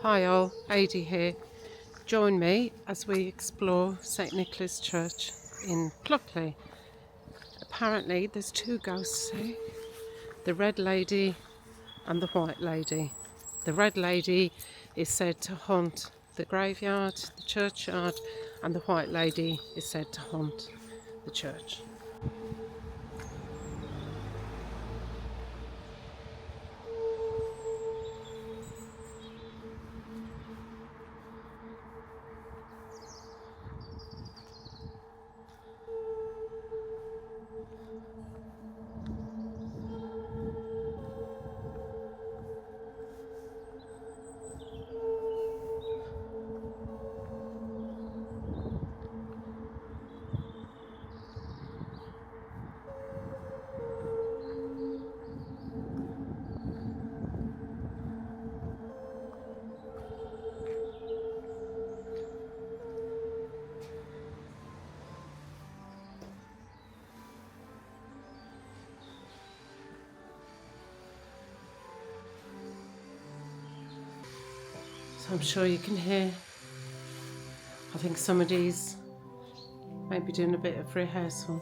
Hi all, Adi here. Join me as we explore St Nicholas Church in Pluckley. Apparently there's two ghosts here, the Red Lady and the White Lady. The Red Lady is said to haunt the graveyard, the churchyard, and the White Lady is said to haunt the church. So I'm sure you can hear, I think somebody's maybe doing a bit of rehearsal.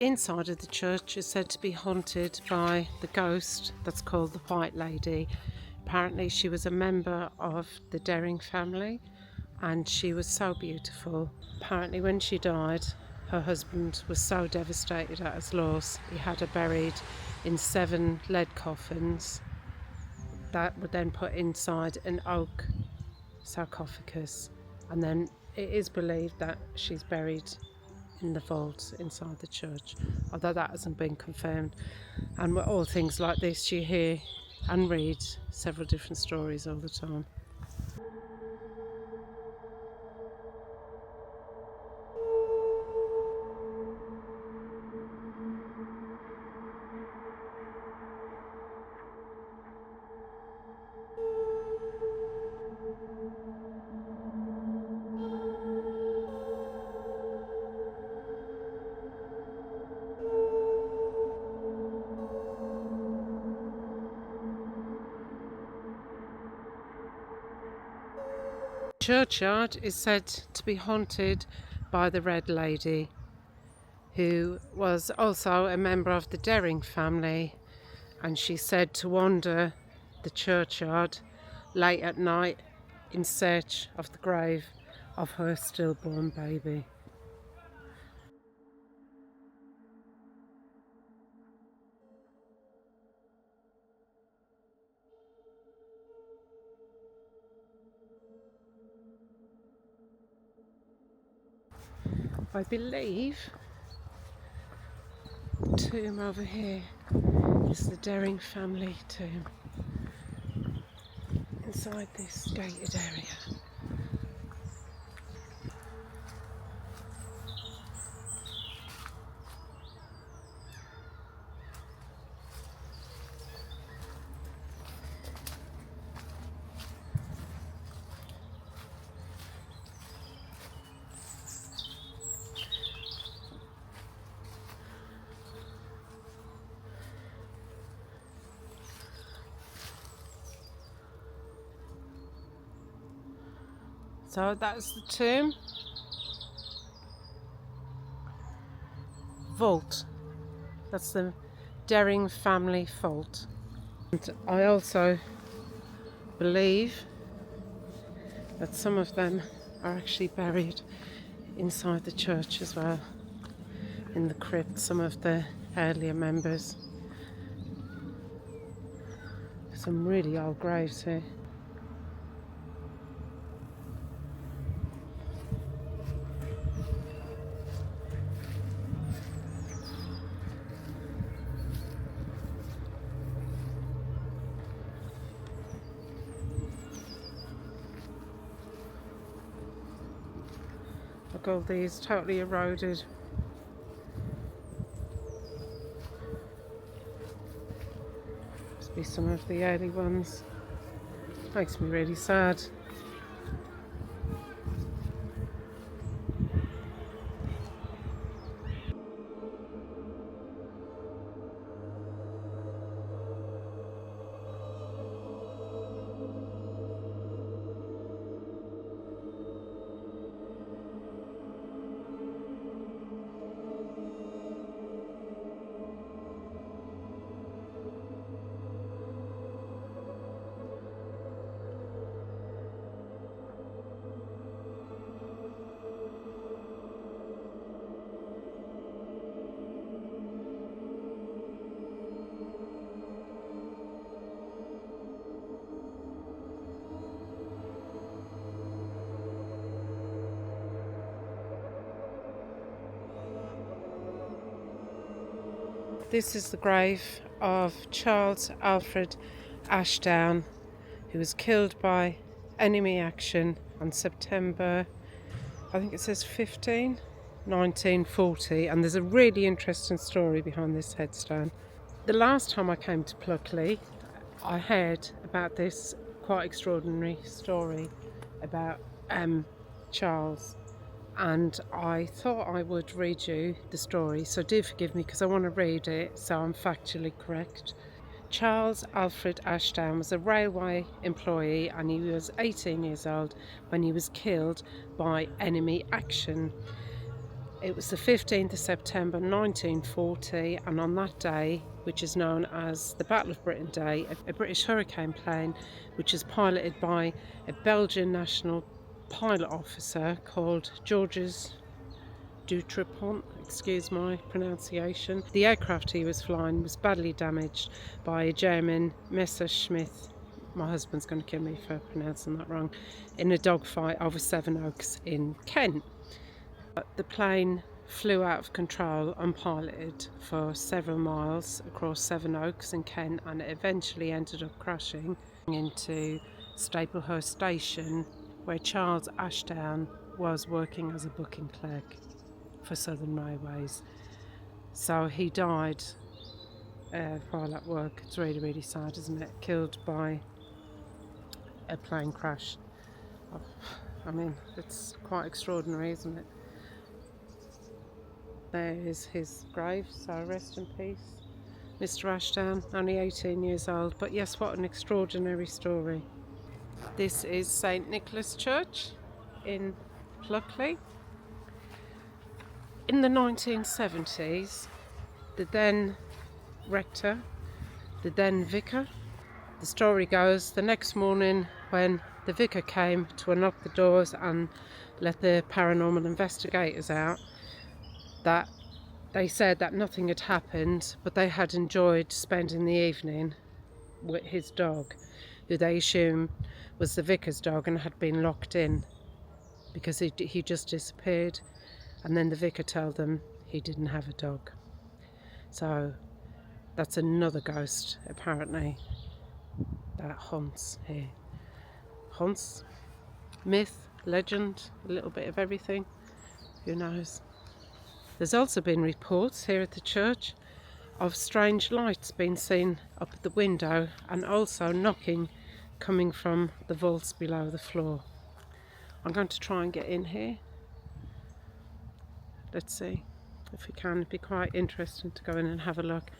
Inside of the church is said to be haunted by the ghost that's called the White Lady. Apparently she was a member of the Daring family and she was so beautiful. Apparently when she died, her husband was so devastated at his loss, he had her buried in 7 lead coffins that were then put inside an oak sarcophagus, and then it is believed that she's buried in the vault inside the church, although that hasn't been confirmed. And with all things like this, you hear and read several different stories all the time. Churchyard is said to be haunted by the Red Lady, who was also a member of the Daring family, and she's said to wander the churchyard late at night in search of the grave of her stillborn baby. I believe the tomb over here is the Daring family tomb inside this gated area. So that's the tomb. Vault. That's the Daring family vault. And I also believe that some of them are actually buried inside the church as well, in the crypt, some of the earlier members. Some really old graves here. Look, all these totally eroded. Must be some of the early ones. Makes me really sad. This is the grave of Charles Alfred Ashdown, who was killed by enemy action on September, I think it says 1940, and there's a really interesting story behind this headstone. The last time I came to Pluckley, I heard about this quite extraordinary story about Charles, and I thought I would read you the story, so do forgive me because I want to read it so I'm factually correct. Charles Alfred Ashdown was a railway employee and he was 18 years old when he was killed by enemy action. It was the 15th of September 1940, and on that day, which is known as the Battle of Britain Day, a British Hurricane plane, which is piloted by a Belgian national pilot officer called Georges Dutrepont, excuse my pronunciation. The aircraft he was flying was badly damaged by a German Messerschmitt, my husband's going to kill me for pronouncing that wrong, in a dogfight over Sevenoaks in Kent. The plane flew out of control unpiloted for several miles across Sevenoaks in Kent, and it eventually ended up crashing into Staplehurst Station, where Charles Ashdown was working as a booking clerk for Southern Railways. So he died while at work. It's really, really sad, isn't it? Killed by a plane crash. I mean, it's quite extraordinary, isn't it? There is his grave, so rest in peace, Mr. Ashdown, only 18 years old. But yes, what an extraordinary story. This is St. Nicholas Church in Pluckley. In the 1970s, the then rector, the then vicar, the story goes, the next morning when the vicar came to unlock the doors and let the paranormal investigators out, that they said that nothing had happened, but they had enjoyed spending the evening with his dog, who they assume was the vicar's dog and had been locked in because he just disappeared, and then the vicar told them he didn't have a dog. So that's another ghost apparently that haunts here. Haunts, myth, legend, a little bit of everything, who knows. There's also been reports here at the church of strange lights being seen up at the window, and also knocking coming from the vaults below the floor. I'm going to try and get in here. Let's see if we can. It'd be quite interesting to go in and have a look.